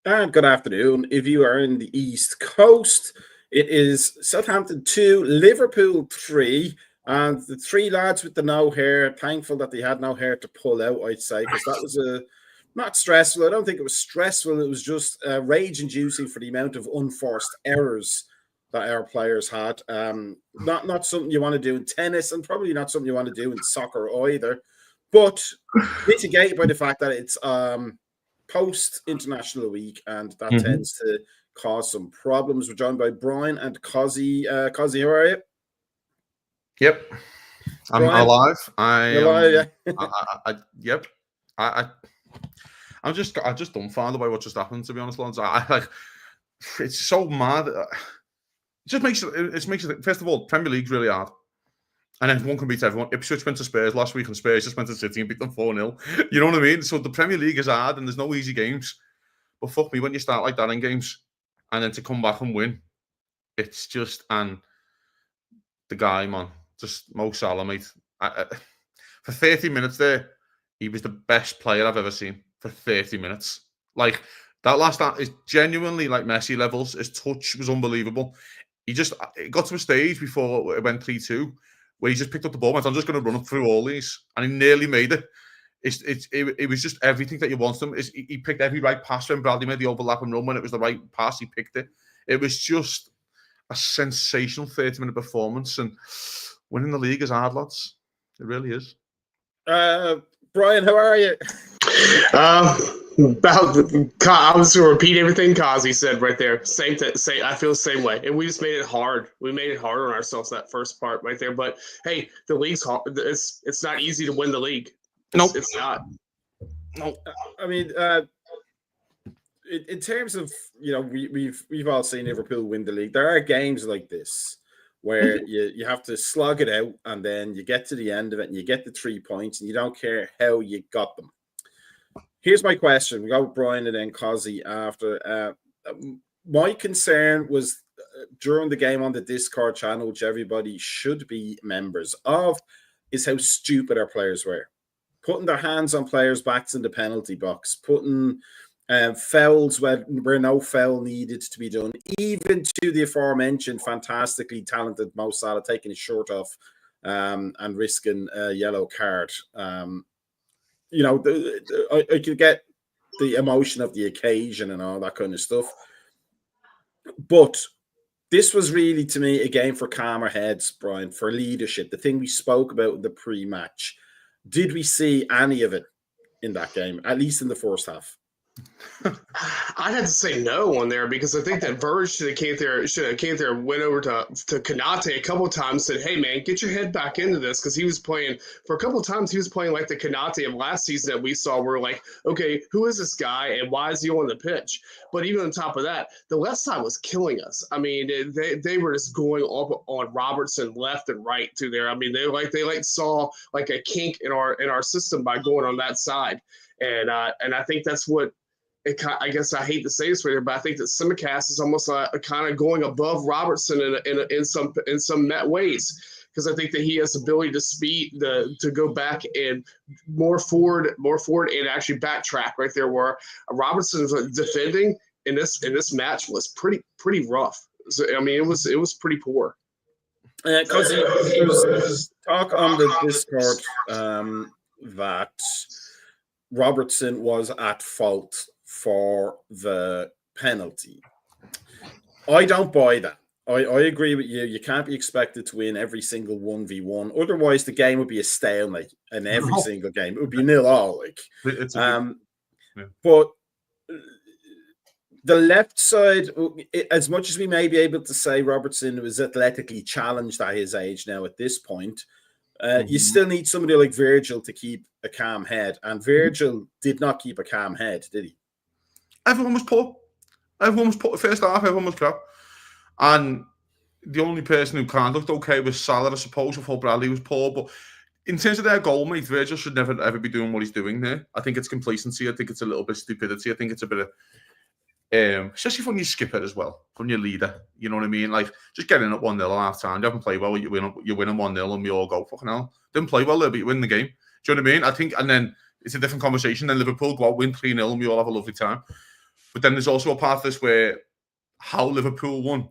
And good afternoon. If you are in the East Coast, it is Southampton 2, Liverpool 3. And the three lads with the no hair, thankful that they had no hair to pull out, I'd say, because that was not stressful. I don't think it was stressful. It was just rage-inducing for the amount of unforced errors that our players had. Not something you want to do in tennis, and probably not something you want to do in soccer either. But mitigated by the fact that it's post-international week, and that tends to cause some problems. We're joined by Brian and Cozzy. Cozzy, how are you? Yep, I'm alive. Yep. I'm just dumbfounded by what just happened. To be honest, lads, it's so mad. It just makes it. First of all, Premier League's really hard, and everyone can beat everyone. Ipswich went to Spurs last week, and Spurs just went to City and beat them 4-0. You know what I mean? So the Premier League is hard, and there's no easy games. But fuck me, when you start like that in games, and then to come back and win, it's just the guy, man. Just Mo Salah, mate. For 30 minutes there, he was the best player I've ever seen for 30 minutes. Like, that last is genuinely like Messi levels. His touch was unbelievable. It got to a stage before it went 3-2 where he just picked up the ball and went, I'm just going to run up through all these. And he nearly made it. It was just everything that you want him. He picked every right pass when Bradley made the overlapping run. When it was the right pass, he picked it. It was just a sensational 30-minute performance, and winning the league is hard, lads. It really is. Brian, how are you? I was going to repeat everything Kazi said right there. Same. I feel the same way, and we just made it hard. We made it hard on ourselves that first part right there. But hey, the league's hard. It's not easy to win the league. Nope, it's not. No, I mean, in terms of, you know, we've all seen Liverpool win the league. There are games like this where you have to slug it out, and then you get to the end of it and you get the 3 points, and you don't care how you got them. Here's my question. We go with Brian and then Cozzy after. My concern was during the game on the Discord channel, which everybody should be members of, is how stupid our players were. Putting their hands on players' backs in the penalty box, putting fouls where no foul needed to be done, even to the aforementioned fantastically talented Mo Salah taking his shirt off and risking a yellow card. You know, I could get the emotion of the occasion and all that kind of stuff. But this was really, to me, a game for calmer heads, Brian, for leadership, the thing we spoke about in the pre-match. Did we see any of it in that game, at least in the first half? I'd have to say no on there, because I think that Verge should have came there, went over to Konate a couple of times, said, hey man, get your head back into this, because he was playing for a couple of times. He was playing like the Konate of last season that we saw. We're like, okay, who is this guy and why is he on the pitch? But even on top of that, the left side was killing us. I mean, they were just going up on Robertson left and right through there. I mean, they saw like a kink in our system by going on that side, and I think that's what. I guess I hate to say this right here, but I think that Simicast is almost kind of going above Robertson in some met ways, because I think that he has the ability to go back and more forward and actually backtrack right there, where Robertson's defending in this match was pretty rough. So, I mean, it was pretty poor. Because there's talk on the Discord that Robertson was at fault for the penalty. I don't buy that. I agree with you. You can't be expected to win every single 1v1. Otherwise, the game would be a stalemate in every single game. It would be 0-0. But the left side, as much as we may be able to say Robertson was athletically challenged at his age now at this point, you still need somebody like Virgil to keep a calm head. And Virgil did not keep a calm head, did he? Everyone was poor. First half, everyone was crap. And the only person who kind of looked okay was Salah, I suppose. I thought Bradley was poor. But in terms of their goal, mate, Virgil should never, ever be doing what he's doing there. I think it's complacency. I think it's a little bit of stupidity. I think it's a bit of... especially when you skip it as well, when you're leader. You know what I mean? Like, just getting up 1-0 at half time. You haven't played well, you're winning 1-0, and we all go, fucking hell. Didn't play well there, but you win the game. Do you know what I mean? I think, and then it's a different conversation. Then Liverpool go out, win 3-0, and we all have a lovely time. But then there's also a part of this where how Liverpool won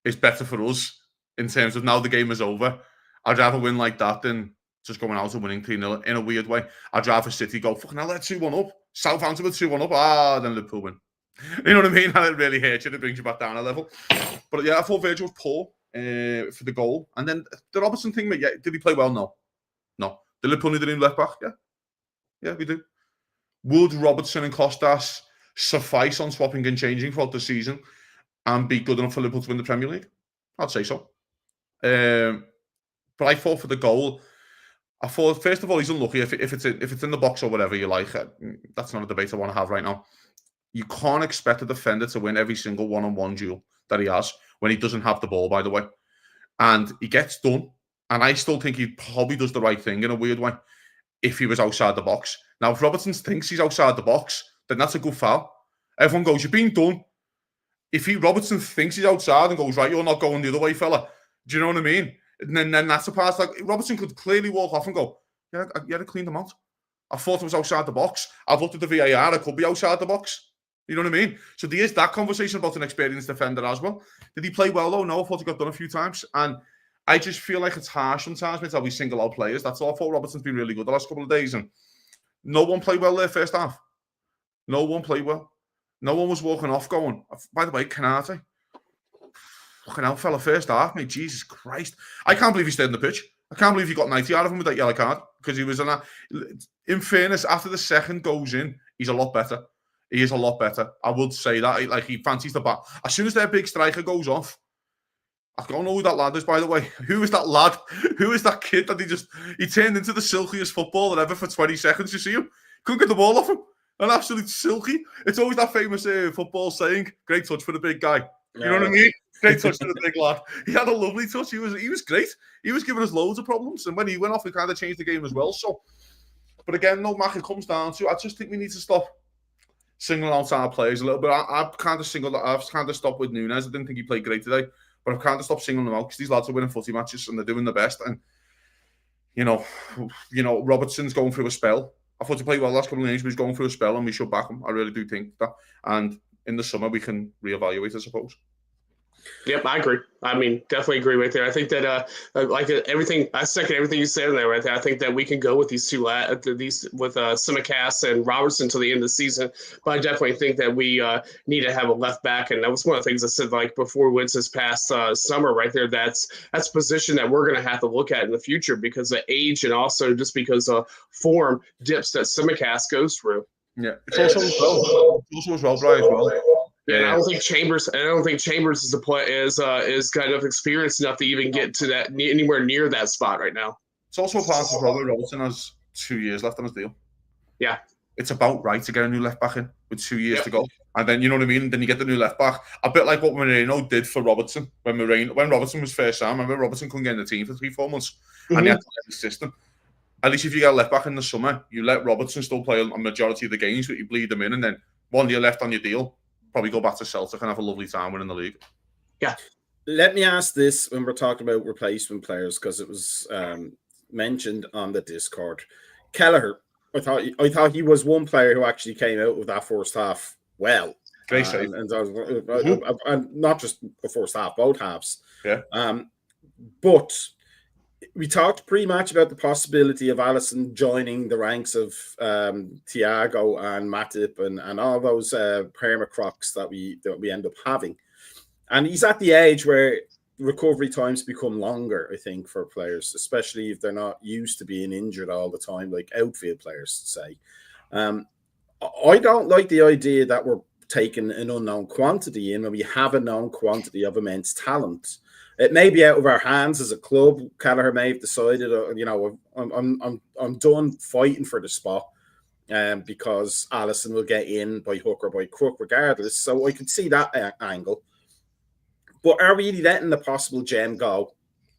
is better for us in terms of now the game is over. I'd rather win like that than just going out and winning 3-0 in a weird way. I'd rather City go, fucking hell, let's 2-1 up. Southampton with 2-1 up. Then Liverpool win. You know what I mean? And it really hurts you. It brings you back down a level. But yeah, I thought Virgil was poor for the goal. And then the Robertson thing, yeah, did he play well? No. Did Liverpool need a new left back? Yeah, we do. Would Robertson and Costas suffice on swapping and changing throughout the season and be good enough for Liverpool to win the Premier League? I'd say so. But I thought for the goal, I thought, first of all, he's unlucky. If it's in the box or whatever you like, that's not a debate I want to have right now. You can't expect a defender to win every single one-on-one duel that he has when he doesn't have the ball, by the way. And he gets done. And I still think he probably does the right thing in a weird way if he was outside the box. Now, if Robertson thinks he's outside the box, then that's a good foul. Everyone goes, you're being done. If Robertson thinks he's outside and goes, right, you're not going the other way, fella. Do you know what I mean? And then that's a pass. Like, Robertson could clearly walk off and go, yeah, I cleaned them out. I thought it was outside the box. I've looked at the VAR. It could be outside the box. You know what I mean? So there is that conversation about an experienced defender as well. Did he play well, though? No, I thought he got done a few times. And I just feel like it's harsh sometimes with how we single out players. That's all. I thought Robertson's been really good the last couple of days. And no one played well there first half. No one played well. No one was walking off going, by the way, Canate. Fucking hell, fella, first half, mate. Jesus Christ. I can't believe he stayed on the pitch. I can't believe he got 90 out of him with that yellow card because he was in that. In fairness, after the second goes in, he's a lot better. He is a lot better. I would say that. Like, he fancies the back. As soon as their big striker goes off, I don't know who that lad is, by the way. Who is that lad? Who is that kid that he turned into the silkiest footballer ever for 20 seconds? You see him? Couldn't get the ball off him. An absolute silky. It's always that famous football saying, great touch for the big guy. You know what I mean? Great touch for the big lad. He had a lovely touch. He was great. He was giving us loads of problems. And when he went off, it kind of changed the game as well. So, but again, no, Mac, it comes down to, I just think we need to stop singling out our players a little bit. I've kind of stopped with Nunes. I didn't think he played great today. But I've kind of stopped singling them out because these lads are winning footy matches and they're doing the best. And, you know, Robertson's going through a spell. I thought he played well last couple of games, but he's going through a spell and we should back him. I really do think that. And in the summer, we can reevaluate, I suppose. Yep, I agree. I mean, definitely agree right there. I think that, everything, I second everything you said in there right there. I think that we can go with these two, with Tsimikas and Robertson till the end of the season. But I definitely think that we need to have a left back. And that was one of the things I said, like, before we went this past summer right there. That's a position that we're going to have to look at in the future because of age and also just because of form dips that Tsimikas goes through. Yeah, it's also as well, Brian, as well. Yeah, and I don't think Chambers is kind of experienced enough to even get to that anywhere near that spot right now. It's also a part of Robert Robertson has 2 years left on his deal. Yeah, it's about right to get a new left back in with 2 years to go, and then you know what I mean. And then you get the new left back, a bit like what Moreno did for Robertson when Robertson was first signed. Remember, Robertson couldn't get in the team for 3-4 months, and he had to let the system. At least if you get a left back in the summer, you let Robertson still play a majority of the games, but you bleed them in, and then 1 year left on your deal. Probably go back to Celtic and have a lovely time winning the league. Yeah. Let me ask this when we're talking about replacement players because it was mentioned on the Discord. Kelleher, I thought he was one player who actually came out with that first half well. Great save. And not just the first half, both halves. Yeah. But we talked pre-match about the possibility of Alisson joining the ranks of Thiago and Matip and all those permacrocs that we end up having. And he's at the age where recovery times become longer, I think, for players, especially if they're not used to being injured all the time, like outfield players, say. I don't like the idea that we're taking an unknown quantity in when we have a known quantity of immense talent. It may be out of our hands as a club. Kelleher may have decided, I'm done fighting for the spot, because Alisson will get in by hook or by crook regardless. So I could see that angle. But are we letting the possible gem go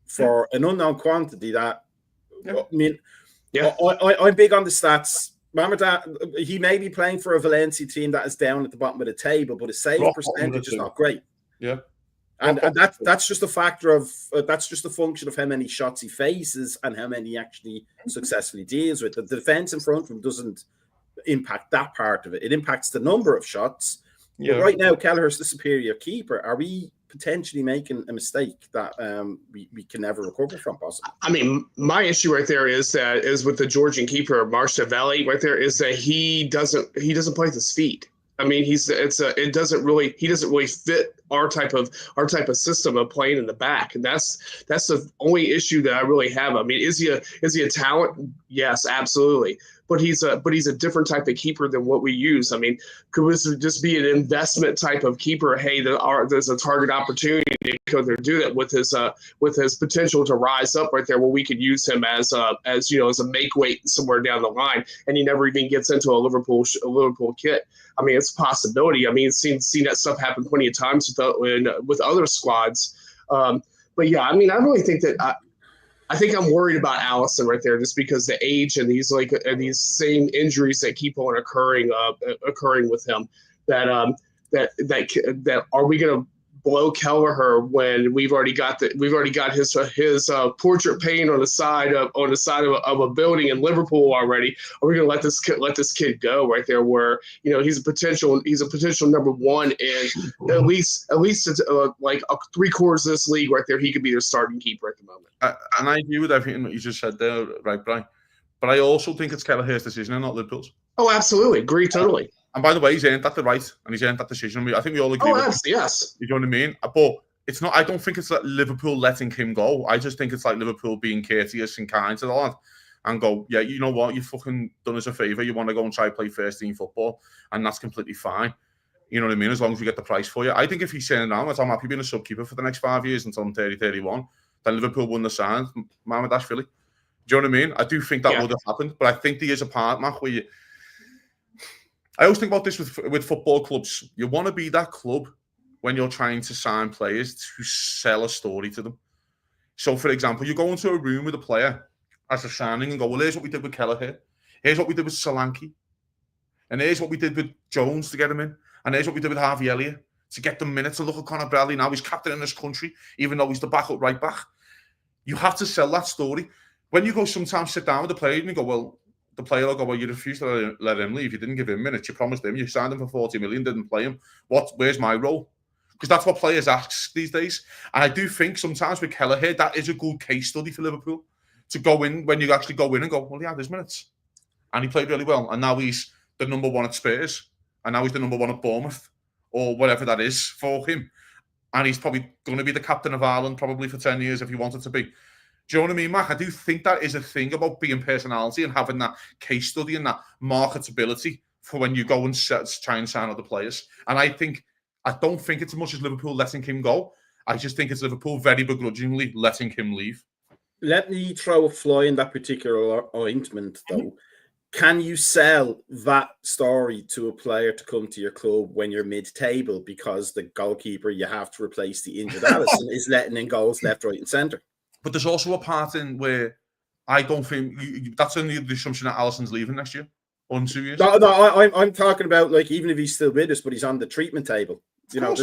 for an unknown quantity? That I mean, I'm big on the stats. Remember that he may be playing for a Valencia team that is down at the bottom of the table, but his save percentage is not great. Yeah. And that's just a factor of that's just a function of how many shots he faces and how many he actually successfully deals with. The defense in front of him doesn't impact that part of it. It impacts the number of shots. Yeah. But right now, Kelleher's the superior keeper. Are we potentially making a mistake that we can never recover from, possibly? I mean, my issue right there is with the Georgian keeper, Marchavelli, right there, is that he doesn't play with his feet. I mean, he doesn't really fit our type of system of playing in the back, and that's the only issue that I really have. I mean, is he a talent? Yes, absolutely. But he's a different type of keeper than what we use. I mean, could this just be an investment type of keeper? Hey, there's a target opportunity to go there, do that with his potential to rise up right there. Well, we could use him as a make weight somewhere down the line, and he never even gets into a Liverpool kit. I mean, it's a possibility. I mean, seen that stuff happen plenty of times with other squads. But yeah, I mean, I really think that. I think I'm worried about Alisson right there, just because the age and these same injuries that keep on occurring with him. That are we going to blow Kelleher when we've already got his portrait painted on the side of a building in Liverpool already? Are we going to let this kid go right there, where he's a potential number one, and at least like 3/4 of this league right there, he could be their starting keeper at the moment. And I agree with everything that you just said there, right, Brian? But I also think it's Kelleher's decision and not Liverpool's. Oh, absolutely, agree totally. And by the way, he's earned that the right, and he's earned that decision. I think we all agree. Yes. You know what I mean? But it's not. I don't think it's like Liverpool letting him go. I just think it's like Liverpool being courteous and kind to the lad, and go, yeah, you know what, you fucking done us a favour. You want to go and try play first team football, and that's completely fine. You know what I mean? As long as we get the price for you. I think if he's saying now, I'm happy being a sub-keeper for the next 5 years until I'm 30, 31, then Liverpool won the sign. Mamadaashvili. Do you know what I mean? I do think that would have happened, but I think there is a part, Mac, where I always think about this with football clubs. You want to be that club when you're trying to sign players to sell a story to them. So, for example, you go into a room with a player as a signing and go, well, here's what we did with Kelleher. Here's what we did with Solanke. And here's what we did with Jones to get him in. And here's what we did with Harvey Elliott to get them minutes. And look at Conor Bradley now. He's captain in this country, even though he's the backup right back. You have to sell that story. When you go sometimes sit down with the player and you go, well, the player will go, well, you refused to let him leave. You didn't give him minutes. You promised him. You signed him for 40 million, didn't play him. Where's my role? Because that's what players ask these days. And I do think sometimes with Kelleher, that is a good case study for Liverpool. To go in, when you actually go in and go, well, yeah, there's minutes. And he played really well. And now he's the number one at Spurs. And now he's the number one at Bournemouth. Or whatever that is for him. And he's probably going to be the captain of Ireland probably for 10 years if he wanted to be. Do you know what I mean, Mac? I do think that is a thing about being personality and having that case study and that marketability for when you go and try and sign other players. And I don't think it's as much as Liverpool letting him go. I just think it's Liverpool very begrudgingly letting him leave. Let me throw a fly in that particular ointment, though. Can you sell that story to a player to come to your club when you're mid-table because the goalkeeper you have to replace the injured Alisson is letting in goals left, right and centre? But there's also a part in where I don't think that's only the assumption that Alisson's leaving next year or in 2 years. No, I'm talking about like even if he's still with us, but he's on the treatment table. You know,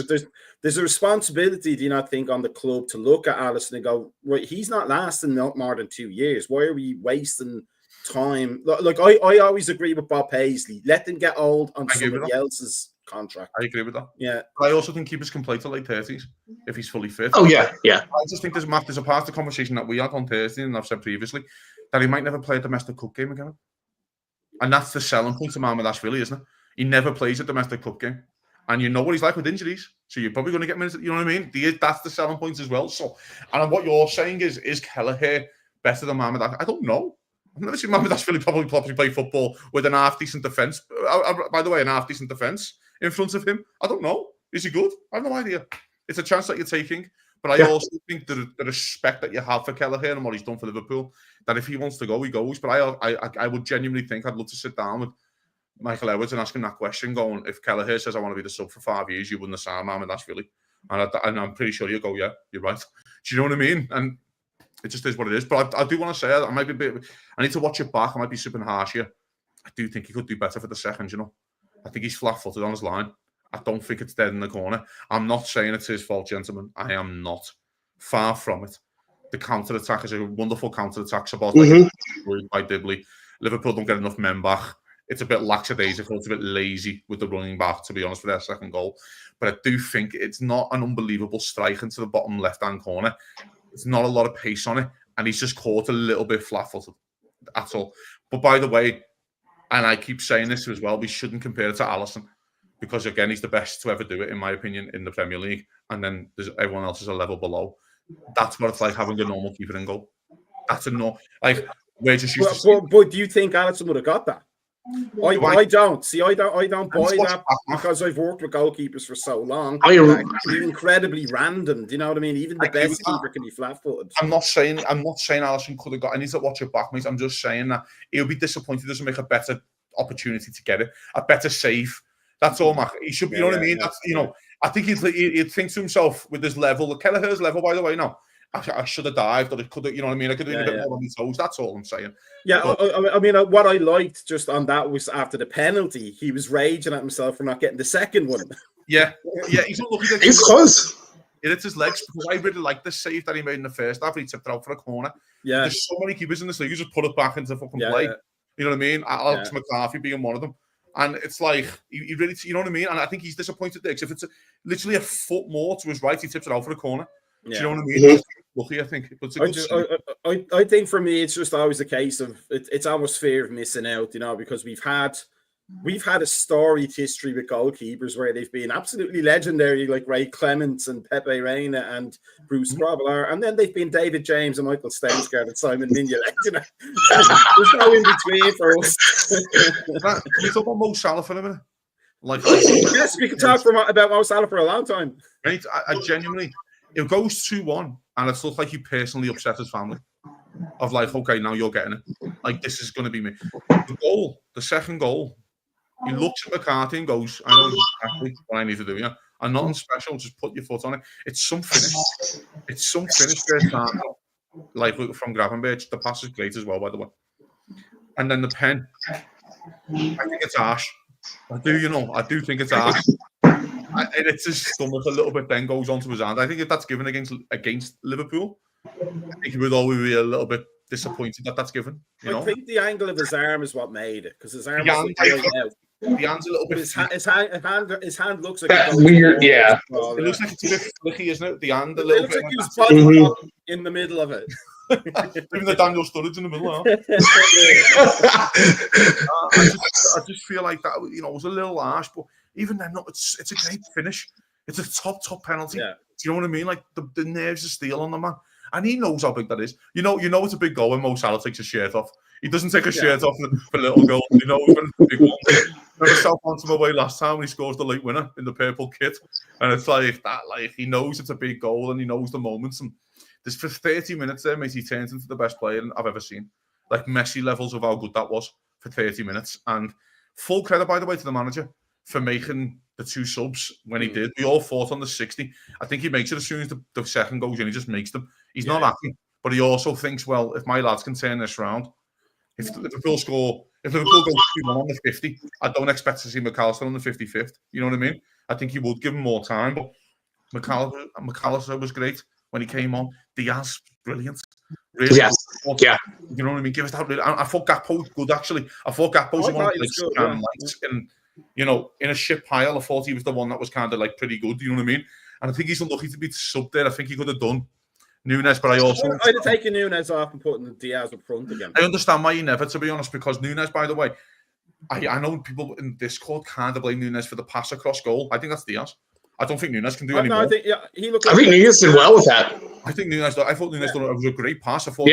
there's a responsibility, do you not think, on the club to look at Alisson and go, right, he's not lasting more than 2 years. Why are we wasting time? Like I always agree with Bob Paisley. Let them get old on somebody else's contract. I agree with that. Yeah. I also think keepers can play till late 30s if he's fully fit. Oh, yeah. I just think there's a part of the conversation that we had on Thursday, and I've said previously, that he might never play a domestic cup game again. And that's the selling point to Mamadaashvili, isn't it? He never plays a domestic cup game. And you know what he's like with injuries. So you're probably going to get minutes, you know what I mean? That's the selling point as well. So, and what you're saying is Kelleher better than Mamadaashvili? I don't know. I've never seen Mamadaashvili probably play football with an half-decent defence. By the way, an half-decent defence in front of him. I don't know. Is he good? I have no idea. It's a chance that you're taking. But I also think the respect that you have for Kelleher and what he's done for Liverpool, that if he wants to go, he goes. But I would genuinely think I'd love to sit down with Michael Edwards and ask him that question, going, if Kelleher says I want to be the sub for 5 years, you wouldn't have signed Mamadaashvili. And I'm pretty sure you'll go, yeah, you're right. Do you know what I mean? And it just is what it is. But I do want to say, I might be I need to watch it back. I might be super harsh here. I do think he could do better for the second, you know. I think he's flat-footed on his line. I don't think it's dead in the corner. I'm not saying it's his fault, gentlemen. I am not. Far from it. The counter-attack is a wonderful counter-attack. By Dibley. Liverpool don't get enough men back. it's a bit lackadaisical, it's a bit lazy with the running back, to be honest, for their second goal. But I do think it's not an unbelievable strike into the bottom left-hand corner. It's not a lot of pace on it, and he's just caught a little bit flat-footed. That's all. But by the way, and I keep saying this as well, we shouldn't compare it to Alisson, because again, he's the best to ever do it, in my opinion, in the Premier League. And then everyone else is a level below. That's what it's like having a normal keeper in goal. That's a no. Like, we're just used to. But do you think Alisson would have got that? I don't. See, I don't buy that, because I've worked with goalkeepers for so long. It's incredibly random. Do you know what I mean? Even the best keeper can be flat-footed. I'm not saying Alisson could have got. I need to watch it back, mate. I'm just saying that he'll be disappointed. He doesn't make a better opportunity to get it, a better save. That's all, Mac. He should be. You know what I mean? That's, you know, I think he'd think to himself with his level, Kelleher's level, by the way. No, I should have dived, or it could have, you know what I mean? I could have been a bit more on his toes. That's all I'm saying. Yeah, I mean, what I liked just on that was after the penalty, he was raging at himself for not getting the second one. Yeah, he's unlucky. He's close. It hits his legs, because I really like the save that he made in the first half. He tipped it out for a corner. Yeah, there's so many keepers in this league. You just put it back into fucking play. Yeah. You know what I mean? Alex McCarthy being one of them. And it's like, he really, you know what I mean? And I think he's disappointed there, because if it's literally a foot more to his right, he tips it out for a corner. Yeah. Do you know what I mean? Mm-hmm. Lucky, I think. But I think for me, it's just always a case of it's almost fear of missing out, you know, because we've had a storied history with goalkeepers where they've been absolutely legendary, like Ray Clements and Pepe Reina and Bruce Grobbelaar, and then they've been David James and Michael Stainsgaard and Simon Mignolet. You know, there's no in between for us. Can you talk about Mo Salah for a minute? Like, yes, we can talk about Mo Salah for a long time. Right, I genuinely, it goes 2-1, and it's looked like he personally upset his family. Of like, okay, now you're getting it. Like, this is going to be me. The second goal, he looks at McCarthy and goes, I know exactly what I need to do, yeah. And nothing special, just put your foot on it. It's some finish. It's some finish first time. Like from Gravenberch. The pass is great as well, by the way. And then the pen. I think it's harsh. I do think it's harsh. And it's his stomach a little bit, then goes onto his hand. I think if that's given against Liverpool, I think he would always be a little bit disappointed that that's given. I think the angle of his arm is what made it, because his arm was out. The hand's a little bit. His hand looks like that's weird. Yeah, it looks like it's a bit flicky, isn't it? The hand a It little looks bit. like his body in the middle of it. Even the Daniel Sturridge in the middle. I just feel like that. You know, it was a little harsh, but even then, it's a great finish. It's a top penalty. Yeah. Do you know what I mean? Like the nerves of steel on the man. And he knows how big that is. You know it's a big goal when Mo Salah takes his shirt off. He doesn't take his shirt off for little goals. You know, when it's a big one. Remember Southampton away last time when he scores the late winner in the purple kit, and it's like that. Like, he knows it's a big goal and he knows the moments. And there's for 30 minutes there, mate, he turns into the best player I've ever seen. Like Messi levels of how good that was for 30 minutes. And full credit, by the way, to the manager for making the two subs when he did. We all fought on the 60. I think he makes it as soon as the second goes in. He just makes them. He's not happy, but he also thinks, well, if my lads can turn this round, if Liverpool go 2-1 on the 50, I don't expect to see McAllister on the 55th. You know what I mean? I think he would give him more time, but McAllister was great when he came on. Diaz, brilliant. Really good. Yeah. You know what I mean? Give us that. I thought Gakpo was good, actually. I thought Gakpo was one of the in a shit pile. I thought he was the one that was kind of like pretty good. You know what I mean? And I think he's unlucky to be subbed there. I think he could have done Nunes, but I'd have taken Nunes off and putting Diaz up front again. I understand why you never, to be honest, because Nunes, by the way, I know people in Discord kind of blame Nunes for the pass across goal. I think that's Diaz. I don't think Nunes can do any more. I think Nunes did well with that. I thought Nunes done it was a great pass. I thought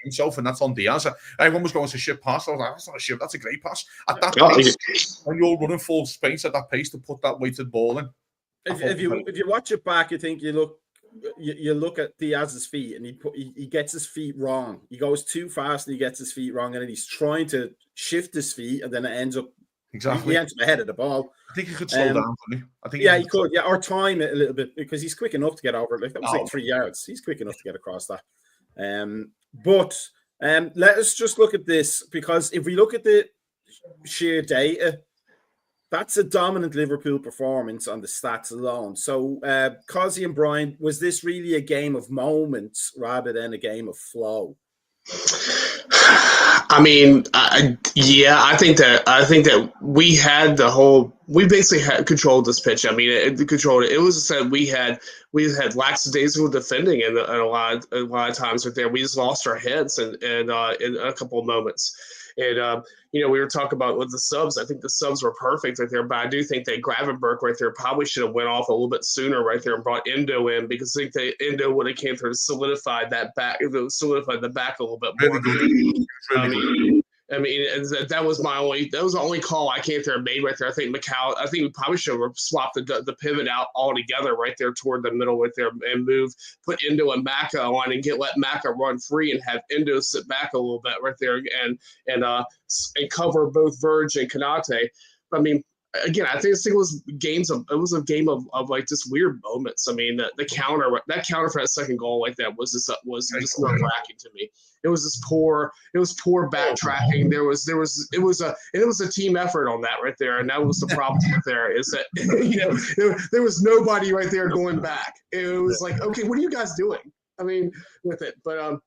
himself, and that's on Diaz. Everyone was going to shit pass. I was like, that's not a shit, that's a great pass. At that pace, when you're running full space at that pace to put that weighted ball in. If you watch it back, you think you look at Diaz's feet, and he gets his feet wrong. He goes too fast and he gets his feet wrong, and then he's trying to shift his feet, and then it ends up he ends up ahead of the ball. I think he could slow down, couldn't he? I think he could. Yeah, or time it a little bit, because he's quick enough to get over it. Like, that was like 3 yards. He's quick enough to get across that. But let us just look at this, because if we look at the sheer data, that's a dominant Liverpool performance on the stats alone. So, Cosy and Brian, was this really a game of moments rather than a game of flow? I mean, I think that we basically had controlled this pitch. I mean, it controlled it. It was that we had lackadaisical defending and a lot of times right there. We just lost our heads in a couple of moments. And we were talking about with the subs. I think the subs were perfect right there, but I do think that Gravenberg right there probably should have went off a little bit sooner right there and brought Endo in, because I think that Endo would have came through to solidify the back a little bit more. Really good. I mean, that was the only call I came there and made right there. I think we probably should have swapped the pivot out altogether right there toward the middle right there and put Endo and Maka on and let Maka run free and have Endo sit back a little bit right there and cover both Verge and Kanate. I mean, again, I think this thing was a game of like just weird moments. I mean, the counter for that second goal like that was just nerve-wracking to me. It was just poor backtracking. It was a team effort on that right there, and that was the problem right there. Is that there was nobody right there going back. It was like, okay, what are you guys doing? I mean, with it, but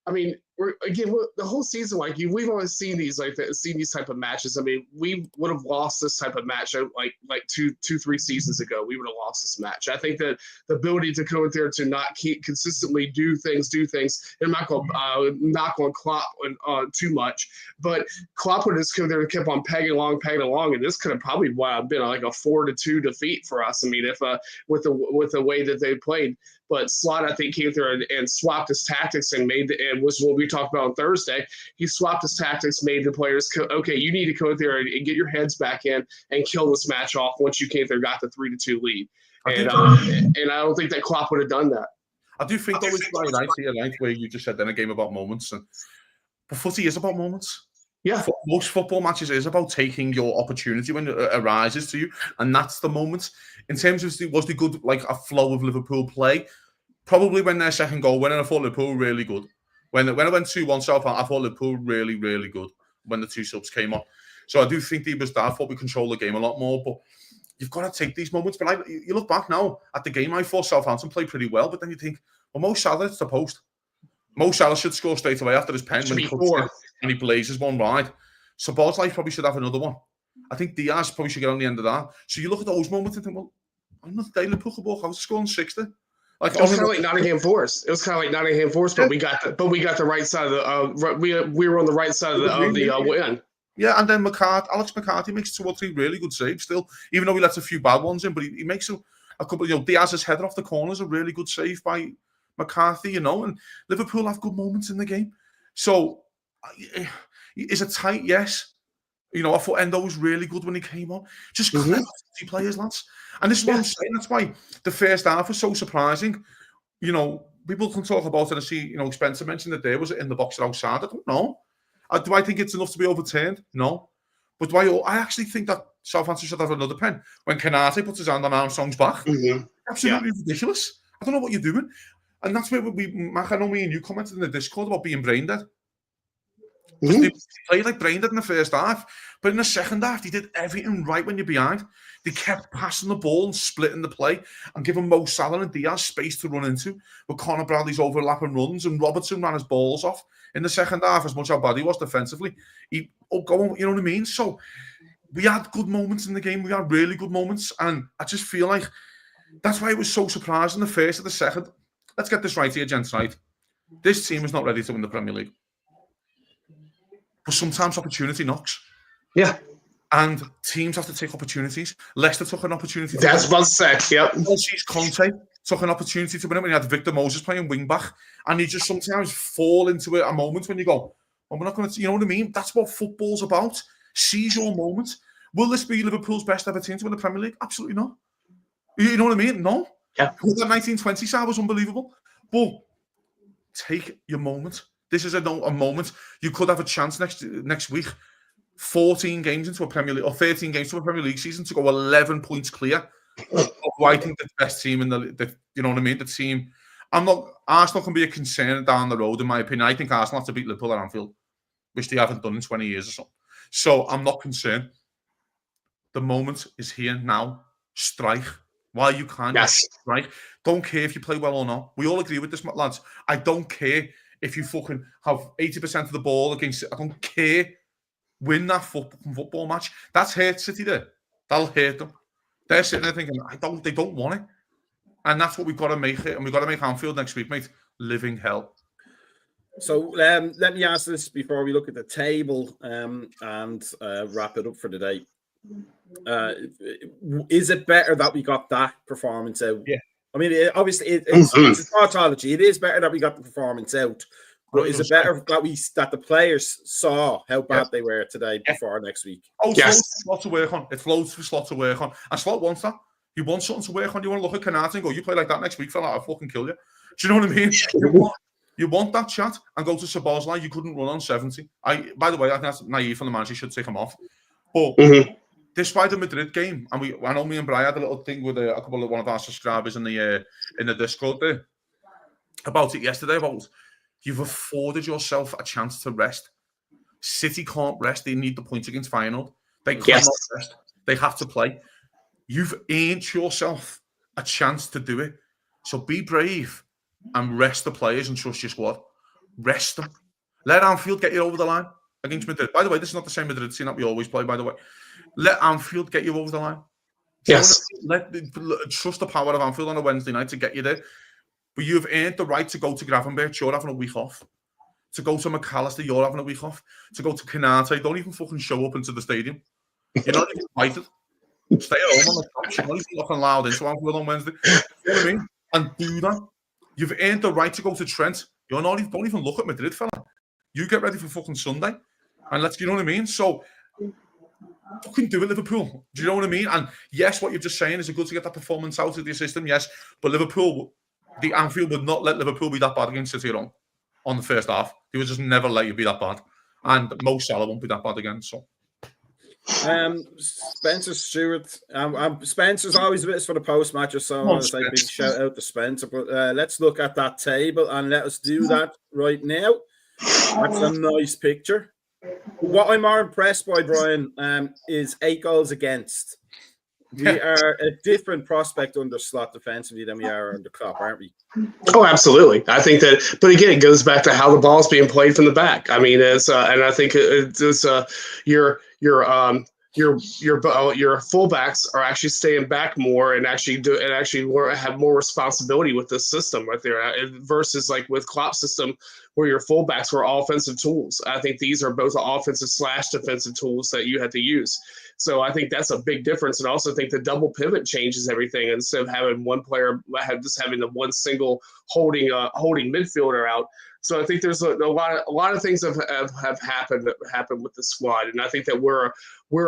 I mean, the whole season, like we've always seen these type of matches. I mean, we would have lost this type of match like 3 seasons ago. We would have lost this match. I think that the ability to go in there to not consistently do things. And I'm not going to knock on Klopp too much, but Klopp would just come there and kept on pegging along, and this could have probably been like a 4-2 defeat for us. I mean, if with the way that they played. But Slot, I think, came through and swapped his tactics and was what we talked about on Thursday. He swapped his tactics, made the players, okay, you need to go there and get your heads back in and kill this match off once you came there, got the 3-2 lead. And I don't think that Klopp would have done that. I do think that was right here, right, where you just said then a game about moments. But footy is about moments. Yeah. Most football matches is about taking your opportunity when it arises to you, and that's the moment. In terms of was the good, like a flow of Liverpool play, probably when their second goal went, and I thought Liverpool were really good. When it went 2-1 Southampton, I thought Liverpool really, really good when the 2 subs came on. So I do think I thought we controlled the game a lot more, but you've got to take these moments. But you look back now at the game, I thought Southampton played pretty well, but then you think, well, Mo Salah, it's the post. Mo Salah should score straight away after his pen when he cuts it and he blazes one wide. So Bosley probably should have another one. I think Diaz probably should get on the end of that. So you look at those moments and think, well, on the day Liverpool I was scoring 60. Like, it was kind of like Nottingham Forest. But we got the right side of the we were on the right side of the win. Yeah, and then Alex McCarthy makes 2 or 3 really good saves still, even though he lets a few bad ones in, but he makes a couple. Diaz's header off the corner is a really good save by McCarthy. And Liverpool have good moments in the game. So is it tight? Yes. I thought Endo was really good when he came on. Just clever players, lads. And this is what I'm saying. That's why the first half was so surprising. People can talk about it and see, Spencer mentioned that there was it in the box or outside. I don't know. Do I think it's enough to be overturned? No. But do I actually think that Southampton should have another pen when Kanate puts his hand on Armstrong's back? Mm-hmm. Absolutely ridiculous. I don't know what you're doing. And that's where Mac, I know me and you commented in the Discord about being brain dead. They played like brain dead in the first half, but in the second half, they did everything right when you're behind. They kept passing the ball and splitting the play and giving Mo Salah and Diaz space to run into with Conor Bradley's overlapping runs, and Robertson ran his balls off in the second half as much how bad he was defensively. You know what I mean? So we had good moments in the game. We had really good moments, and I just feel like that's why it was so surprising the first and the second. Let's get this right here, gents, right? This team is not ready to win the Premier League. But sometimes opportunity knocks. Yeah. And teams have to take opportunities. Leicester took an opportunity. That's what I said, yep. Chelsea's Conte took an opportunity to win it when he had Victor Moses playing wing-back. And you just sometimes fall into a moment when you go, well, we're not going to, you know what I mean? That's what football's about. Seize your moment. Will this be Liverpool's best ever team to win the Premier League? Absolutely not. You know what I mean? No. Yeah. That 1920 side was unbelievable. But take your moment. This is a moment. You could have a chance next week. 14 games into a Premier League, or 13 games to a Premier League season to go 11 points clear of who I think the best team in the you know what I mean? The team. Arsenal can be a concern down the road, in my opinion. I think Arsenal have to beat Liverpool at Anfield, which they haven't done in 20 years or so. So I'm not concerned. The moment is here now. Strike. While you can, strike. Don't care if you play well or not. We all agree with this, lads. I don't care if you fucking have 80% of the ball against, I don't care, win that football match. That's hurt City there. That'll hurt them. They're sitting there thinking, they don't want it. And that's what we've got to make it. And we've got to make Anfield next week, mate. Living hell. So let me ask this before we look at the table and wrap it up for the day. Is it better that we got that performance out? Yeah. I mean, it's a tautology. It is better that we got the performance out. But is it better that the players saw how bad they were today before next week? Oh, yes. Slot to work on. It floats for Slot to work on. And Slot wants that. You want something to work on. You want to look at Canate and go, you play like that next week, fella, I'll fucking kill you. Do you know what I mean? You want that chat and go to Sabozlai. You couldn't run on 70. By the way, I think that's naive from the manager. Should take him off. But despite the Madrid game, and I know me and Brian had a little thing with a couple of one of our subscribers in the Discord there about it yesterday. About you've afforded yourself a chance to rest. City can't rest. They need the points against Feyenoord. They cannot rest. They have to play. You've earned yourself a chance to do it. So be brave and rest the players and trust your squad. Rest them. Let Anfield get you over the line against Madrid. By the way, this is not the same Madrid team that we always play, by the way. Let Anfield get you over the line. Yes. Trust the power of Anfield on a Wednesday night to get you there. But you've earned the right to go to Gravenberch. You're having a week off. To go to McAllister, you're having a week off. To go to Canate, don't even fucking show up into the stadium. You're not even invited. Stay at home on the couch. You're not even looking loud into Anfield on Wednesday. You know what I mean? And do that. You've earned the right to go to Trent. Don't even look at Madrid, fella. You get ready for fucking Sunday. And you know what I mean? So, fucking do it, Liverpool. Do you know what I mean? And yes, what you're just saying is it good to get that performance out of the system, yes. But Liverpool, the Anfield would not let Liverpool be that bad against City on the first half. They would just never let you be that bad. And Mo Salah won't be that bad again, so. Spencer Stewart. Spencer's always with us for the post match, so I want to say big shout out to Spencer. But let's look at that table and let us do that right now. That's a nice picture. What I'm more impressed by, Brian, is 8 goals against. We are a different prospect under Slot defensively than we are under Klopp, aren't we? Oh, absolutely. I think that, but again, it goes back to how the ball's being played from the back. I mean, and I think it's your fullbacks are actually staying back more and have more responsibility with this system right there versus like with Klopp's system where your fullbacks were offensive tools. I think these are both offensive / defensive tools that you had to use. So I think that's a big difference. And I also think the double pivot changes everything. Instead of having one player having the one single holding midfielder out. So I think there's a lot of things have happened with the squad, and I think that we're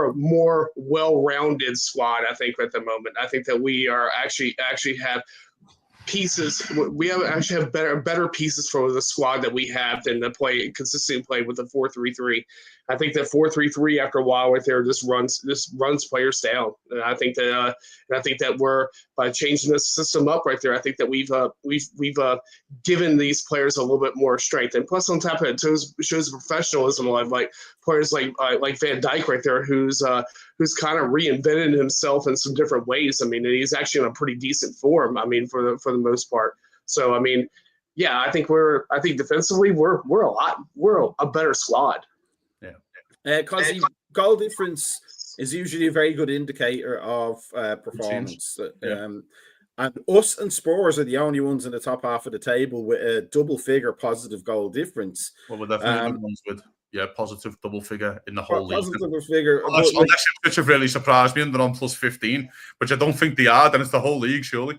a more well-rounded squad. I think at the moment, I think that we are actually have pieces. We actually have better pieces for the squad that we have than the consistent play with the 4-3-3. I think that 4-3-3 after a while right there just runs players down, and I think that we're by changing this system up right there. I think that we've given these players a little bit more strength, and plus on top of it, shows professionalism of like players like Van Dijk right there, who's kind of reinvented himself in some different ways. I mean, he's actually in a pretty decent form. I mean, for the most part. So I mean, yeah, I think defensively we're a better squad. Because goal difference is usually a very good indicator of performance. And us and Spurs are the only ones in the top half of the table with a double figure positive goal difference. Well, we're definitely the ones with positive double figure in the whole league. Positive double figure. Unless which have really surprised me and they're on plus 15, which I don't think they are, then it's the whole league, surely.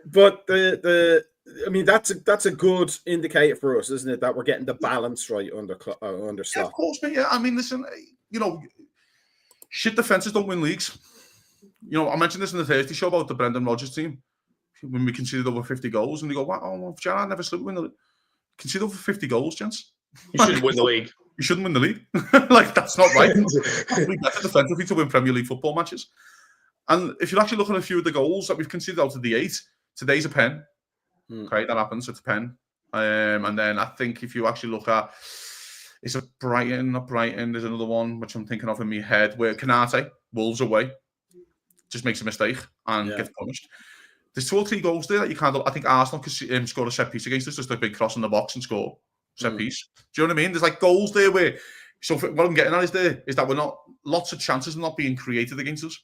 But I mean, that's a good indicator for us, isn't it? That we're getting the balance right under Slot. Yeah, of course, mate. Yeah, I mean, listen, shit defenses don't win leagues. I mentioned this in the Thursday show about the Brendan Rodgers team when we conceded over 50 goals, and they go, "Wow, well, Gerrard never slipped win the league. Conceded over 50 goals, gents. You shouldn't win the league. You shouldn't win the league. Like that's not right. We better defensively to win Premier League football matches. And if you're actually looking at a few of the goals that we've conceded out of the 8, today's a pen. Okay, that happens. It's a pen. And then I think if you actually look at, is it Brighton? Not Brighton. There's another one which I'm thinking of in my head where Canate, Wolves away, just makes a mistake and gets punished. There's 2 or 3 goals there that you can't. I think Arsenal could score a set piece against us, just a big cross in the box and score set piece. Do you know what I mean? There's like goals there where. So what I'm getting at is that we're not lots of chances are not being created against us.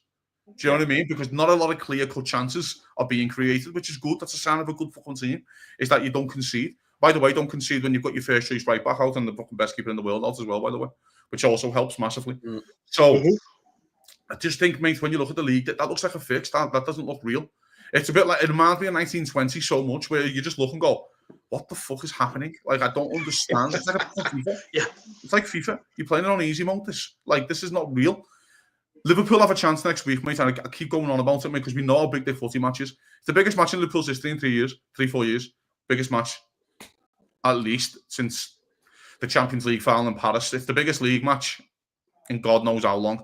Do you know what I mean? Because not a lot of clear-cut chances are being created, which is good. That's a sign of a good fucking team. Is that you don't concede. By the way, don't concede when you've got your first choice right back out and the fucking best keeper in the world out as well. By the way, which also helps massively. So. I just think, mate, when you look at the league, that looks like a fix. That doesn't look real. It's a bit like, it reminds me of 1920 so much, where you just look and go, what the fuck is happening? Like, I don't understand. It's like FIFA. Yeah. It's like FIFA. You're playing it on easy mode. This is not real. Liverpool have a chance next week, mate, and I keep going on about it, mate, because we know how big their footy match is. It's the biggest match in Liverpool's history in 3-4 years. Biggest match, at least, since the Champions League final in Paris. It's the biggest league match in God knows how long.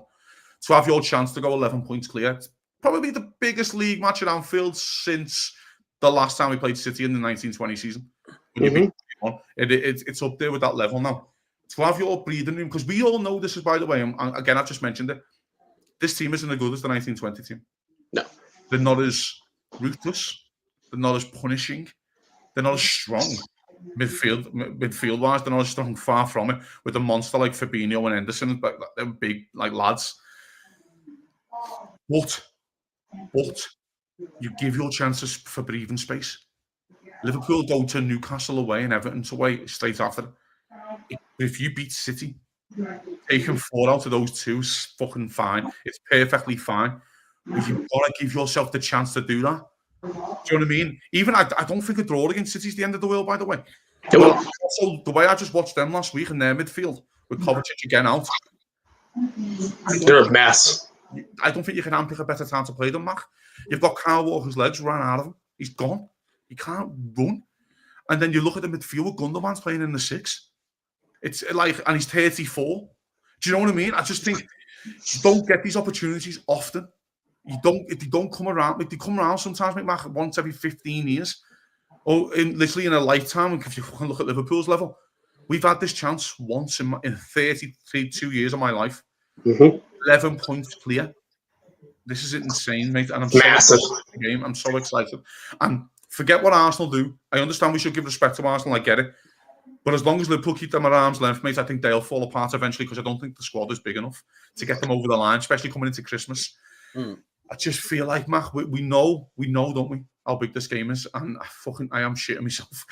To have your chance to go 11 points clear, it's probably the biggest league match at Anfield since the last time we played City in the 1920 season. It's up there with that level now. To have your breathing room, because we all know this is, by the way, and again, I've just mentioned it, this team isn't as good as the 1920 team. No. They're not as ruthless. They're not as punishing. They're not as strong midfield-wise. They're not as strong, far from it, with a monster like Fabinho and Henderson. But they're big, like, lads. But you give your chances for breathing space. Liverpool go to Newcastle away and Everton away straight after. If you beat City, taking 4 out of those 2 is fucking fine. It's perfectly fine. But you've got to give yourself the chance to do that. Do you know what I mean? Even I don't think a draw against City is the end of the world, by the way. Also, the way I just watched them last week in their midfield with Kovacic again out. They're a mess. I don't think you can handpick a better time to play them, Mac. You've got Kyle Walker's legs ran out of him. He's gone. He can't run. And then you look at the midfield, Gundogan's playing in the 6. It's like, and he's 34. Do you know what I mean? I just think you don't get these opportunities often. They don't come around. Like, they come around sometimes, Mac, once every 15 years. Or literally in a lifetime, if you look at Liverpool's level. We've had this chance once in 32 years of my life. 11 points clear. This is insane, mate. And I'm massive. I'm so excited. And forget what Arsenal do. I understand we should give respect to Arsenal. I get it. But as long as Liverpool keep them at arm's length, mate, I think they'll fall apart eventually, because I don't think the squad is big enough to get them over the line, especially coming into Christmas. I just feel like, Mac, we know, don't we, how big this game is, and I am shitting myself.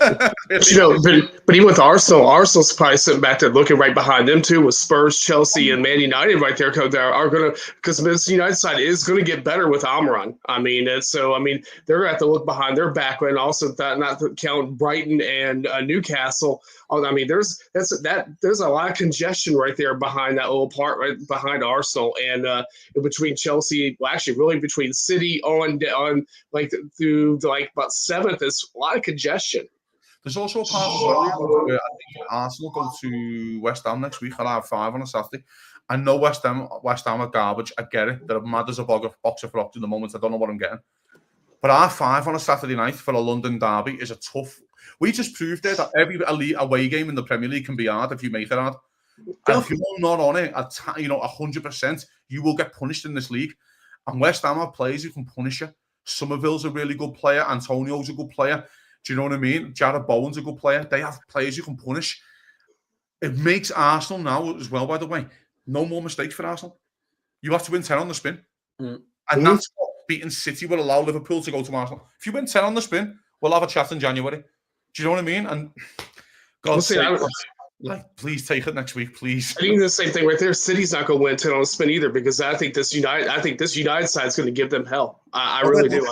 But even with Arsenal's probably sitting back there looking right behind them too, with Spurs, Chelsea, and Man United right there, because this United side is gonna get better with Almiron. I mean, they're gonna have to look behind their back, and also not to count Brighton and Newcastle. I mean, there's a lot of congestion right there behind that little part right behind Arsenal, and between Chelsea, well, actually, really between City on like through like about 7th, is a lot of congestion. There's also a part as well where I think Arsenal go to West Ham next week. I'll have 5 on a Saturday. I know West Ham are garbage. I get it. They're mad as a box of rocks in the moment. I don't know what I'm getting. But our 5 on a Saturday night for a London derby is a tough. We just proved there that every elite away game in the Premier League can be hard if you make it hard. And if you're not on it, 100%, you will get punished in this league. And West Ham have players who can punish you. Somerville's a really good player. Antonio's a good player. Do you know what I mean? Jared Bowen's a good player. They have players you can punish. It makes Arsenal now as well, by the way, no more mistakes for Arsenal. You have to win 10 on the spin. And that's what beating City will allow Liverpool to go to Arsenal. If you win 10 on the spin, we'll have a chat in January. Do you know what I mean? And God's sake, please take it next week, please. I think the same thing right there. City's not going to win 10 on the spin either, because I think this United side is going to give them hell. I really do.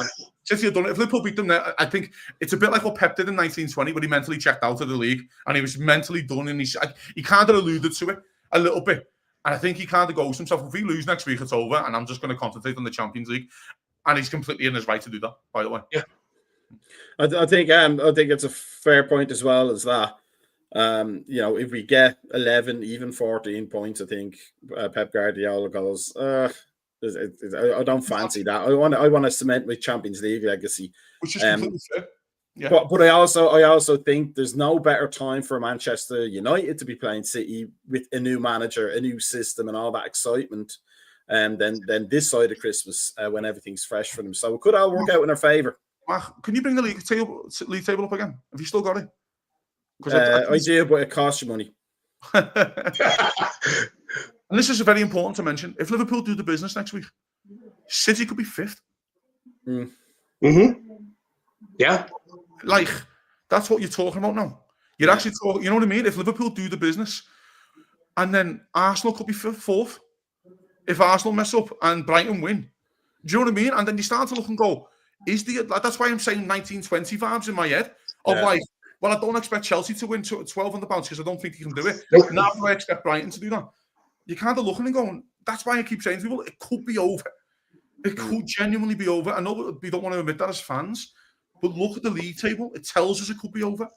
City have done it. If Liverpool beat them there, I think it's a bit like what Pep did in 1920, when he mentally checked out of the league and he was mentally done, and he kind of alluded to it a little bit. And I think he kind of goes to himself, if we lose next week, it's over, and I'm just going to concentrate on the Champions League. And he's completely in his right to do that, by the way. Yeah. I think it's a fair point as well as that. If we get 11, even 14 points, I think Pep Guardiola goes, I don't fancy that. I want to cement my Champions League legacy. Which is completely fair. Yeah. But I also think there's no better time for Manchester United to be playing City with a new manager, a new system, and all that excitement. than this side of Christmas when everything's fresh for them. So it could all work out in our favour. Mark, can you bring the league table up again? Have you still got it? I do, but it costs you money. And this is very important to mention. If Liverpool do the business next week, City could be 5th. Yeah. Like, that's what you're talking about now. You're actually talking, you know what I mean? If Liverpool do the business, and then Arsenal could be 4th. If Arsenal mess up and Brighton win. Do you know what I mean? And then you start to look and go, that's why I'm saying 1920 vibes in my head of like, well, I don't expect Chelsea to win £1,200 because I don't think he can do it. Now I expect Brighton to do that. You're kind of looking and going, that's why I keep saying to people, it could be over. It could genuinely be over. I know we don't want to admit that as fans, but look at the league table. It tells us it could be over.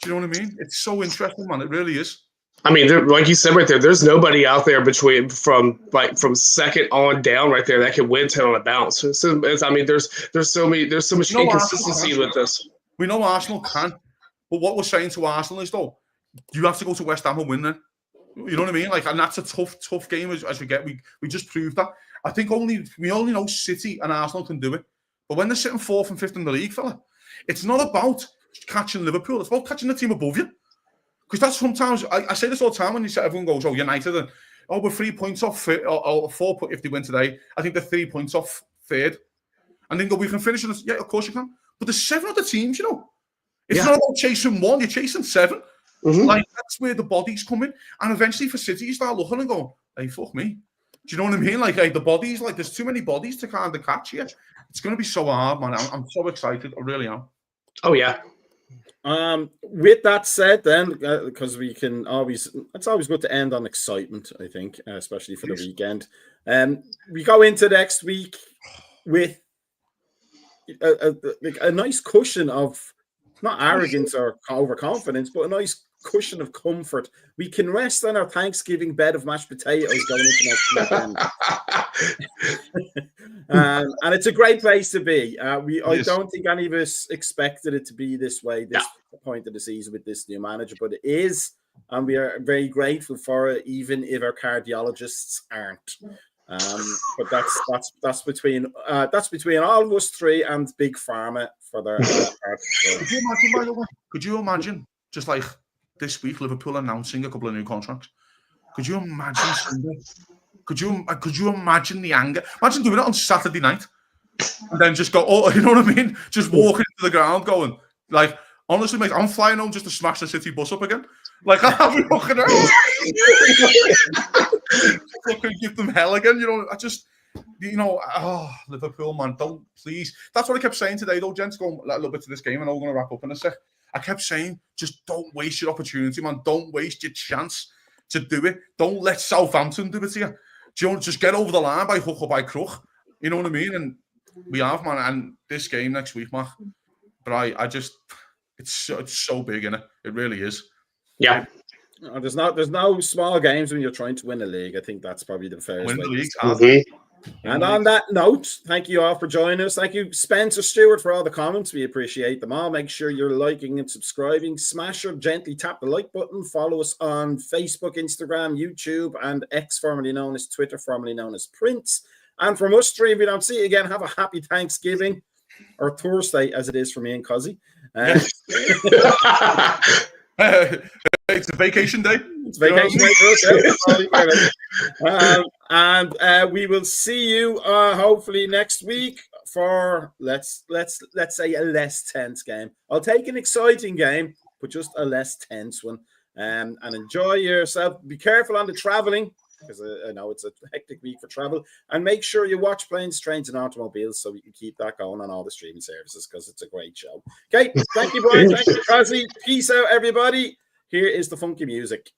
Do you know what I mean? It's so interesting, man. It really is. I mean, like you said right there, there's nobody out there from second on down right there that can win 10 on a bounce. So I mean, there's so much inconsistency with this. We know Arsenal can, but what we're saying to Arsenal is though, you have to go to West Ham and win then. You know what I mean? Like, and that's a tough game as we get. We just proved that. I think we only know City and Arsenal can do it. But when they're sitting 4th and 5th in the league, fella, it's not about catching Liverpool. It's about catching the team above you. Because that's sometimes, I say this all the time when everyone goes, oh, United, and we're 3 points off, or 4 if they win today. I think they're 3 points off 3rd. And then go, we can finish it. Yeah, of course you can. But there's 7 other teams, you know. It's not about chasing 1, you're chasing 7. Like, that's where the bodies come in. And eventually for City, you start looking and go, hey, fuck me. Do you know what I mean? Like the bodies, like there's too many bodies to kind of catch here. It's going to be so hard, man. I'm so excited. I really am. Oh, yeah. With that said, then, because it's always good to end on excitement, I think, especially for the weekend. We go into next week with a nice cushion of not arrogance or overconfidence, but a nice cushion of comfort. We can rest on our Thanksgiving bed of mashed potatoes going into next weekend. And it's a great place to be. I don't think any of us expected it to be this way, this point of the season with this new manager, but it is, and we are very grateful for it, even if our cardiologists aren't. But that's between all of us three and Big Pharma for their part. Could you imagine, by the way? Could you imagine just like this week Liverpool announcing a couple of new contracts? Could you imagine Sunday? Could you imagine the anger? Imagine doing it on Saturday night and then just go, oh, you know what I mean? Just walking into the ground going, like, honestly, mate, I'm flying home just to smash the City bus up again. Like, I'll be walking around. Fucking give them hell again, you know. I just, you know, Liverpool, man, don't, please. That's what I kept saying today, though, gents, going a little bit to this game, and I'm going to wrap up in a sec. I kept saying, just don't waste your opportunity, man. Don't waste your chance to do it. Don't let Southampton do it to you. Do you know, just get over the line by hook or by crook. You know what I mean? And we have, man. And this game next week, man. But I just, it's so big, innit? It really is. Yeah. There's no small games when you're trying to win a league. I think that's probably the fairest Win way. the league. And on that note, thank you all for joining us. Thank you, Spencer Stewart, for all the comments. We appreciate them all. Make sure you're liking and subscribing. Smash or gently tap the like button. Follow us on Facebook, Instagram, YouTube, and X, formerly known as Twitter, formerly known as Prince. And from us three, if we don't see you again, have a happy Thanksgiving, or Thursday, as it is for me and Cuzzy. It's a vacation day. It's vacation day for us. And we will see you hopefully next week for let's say a less tense game. I'll take an exciting game, but just a less tense one. And enjoy yourself. Be careful on the traveling, because I know it's a hectic week for travel. And make sure you watch Planes, Trains, and Automobiles so we can keep that going on all the streaming services, because it's a great show. Okay, thank you, boys. Thank you, Cosy. Peace out, everybody. Here is the funky music.